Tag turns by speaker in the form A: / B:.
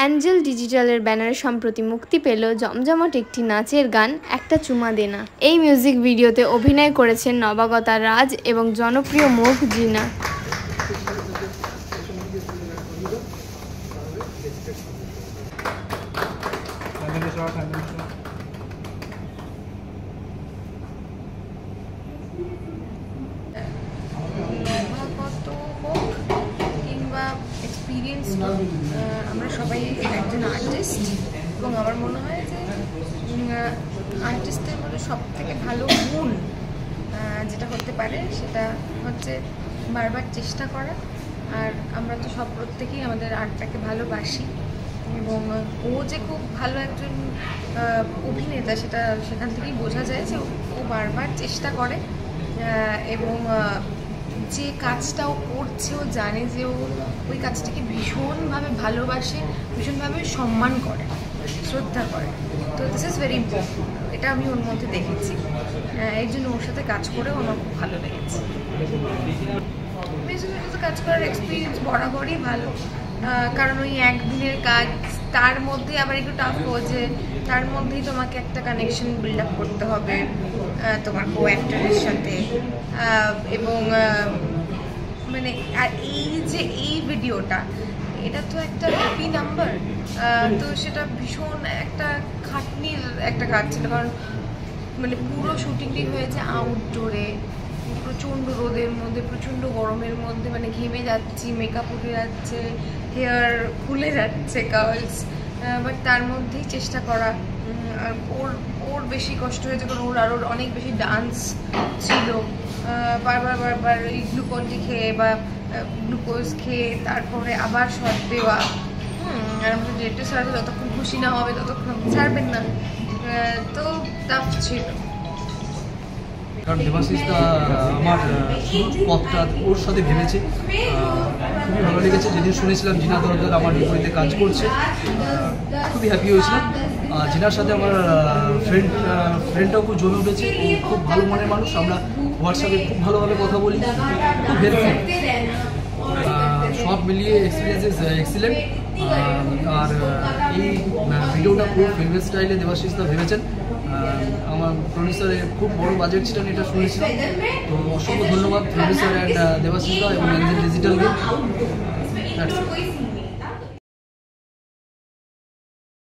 A: Angel ডিজিটালের ব্যানারে সম্প্রতি মুক্তি পেল জমজমাট একটি নাচের গান একটা চুমা দে না। এই মিউজিক ভিডিওতে অভিনয় করেছেন নবাগতা রাজ এবং জনপ্রিয় মুখ জিনা।
B: এক্সপিরিয়েন্স আমরা সবাই একজন আর্টিস্ট এবং আমার মনে হয় যে আর্টিস্টের মধ্যে সব থেকে ভালো গুণ যেটা হতে পারে সেটা হচ্ছে বারবার চেষ্টা করা। আর আমরা তো সব প্রত্যেকেই আমাদের আর্টটাকে ভালোবাসি এবং ও যে খুব ভালো একজন অভিনেতা সেটা সেখান থেকেই বোঝা যায় যে ও বারবার চেষ্টা করে এবং যে কাজটা ও করছে ও জানে যে ও ওই কাজটাকে ভীষণভাবে ভালোবাসে, ভীষণভাবে সম্মান করে, শ্রদ্ধা করে। তো দিস ইজ ভেরি ইম্পর্টেন্ট, এটা আমি ওর মধ্যে দেখেছি। এই জন্য ওর সাথে কাজ করেও আমার খুব ভালো লেগেছে। মিউজিকের সাথে কাজ করার এক্সপিরিয়েন্স বরাবরই ভালো, কারণ ওই একদিনের কাজ, তার মধ্যে আবার একটু টাফ হচ্ছে, তার মধ্যেই তোমাকে একটা কানেকশন বিল্ড আপ করতে হবে তোমার কো অ্যাক্টরের সাথে। এবং মানে আর এই যে এই ভিডিওটা, এটা তো একটা হ্যাপি নাম্বার, তো সেটা ভীষণ একটা খাটনির একটা কাজ ছিল, কারণ মানে পুরো শুটিংটি হয়েছে আউটডোরে, প্রচণ্ড রোদের মধ্যে, প্রচণ্ড গরমের মধ্যে, মানে ঘেমে যাচ্ছি, মেকআপ উঠে যাচ্ছে, হেয়ার খুলে যাচ্ছে, কার্লস, বাট তার মধ্যেই চেষ্টা করা। আর ওর বেশি কষ্ট হয়েছে কারণ ওর আরও অনেক বেশি ডান্স ছিল, বারবার ওই গ্লুকন্ডি খেয়ে বা গ্লুকোজ খেয়ে তারপরে আবার শট দেওয়া। আর আমাদের ডিরেক্টর স্যার যতক্ষণ খুশি না হবে ততক্ষণ ছাড়বেন না, তো টাফ ছিল।
C: কারণ দেবাশিস দা আমার পথটা ওর সাথে ভেবেছে, খুবই ভালো লেগেছে। যেদিন শুনেছিলাম জিনা দরদার আমার বিপরীতে কাজ করছে, খুবই হ্যাপি হয়েছিলাম। জিনার সাথে আমার ফ্রেন্ডটাও খুব জমে উঠেছে, ও খুব ভালো মনের মানুষ, আমরা হোয়াটসঅ্যাপে খুব ভালোভাবে কথা বলি, খুব হেল্পফুল। সব মিলিয়ে এক্সপিরিয়েন্স এক্সিলেন্ট। আর এই ভিডিওটা পুরো ফিল্মের স্টাইলে দেবাশিস দা ভেবেছেন। আমার প্রডিউসারের খুব বড় বাজেট ছিল এটা শুনেছিলাম, তো অসংখ্য ধন্যবাদ প্রডিউসার অ্যান্ড দেবাশিস দা এবং অ্যাঞ্জেল ডিজিটালকে।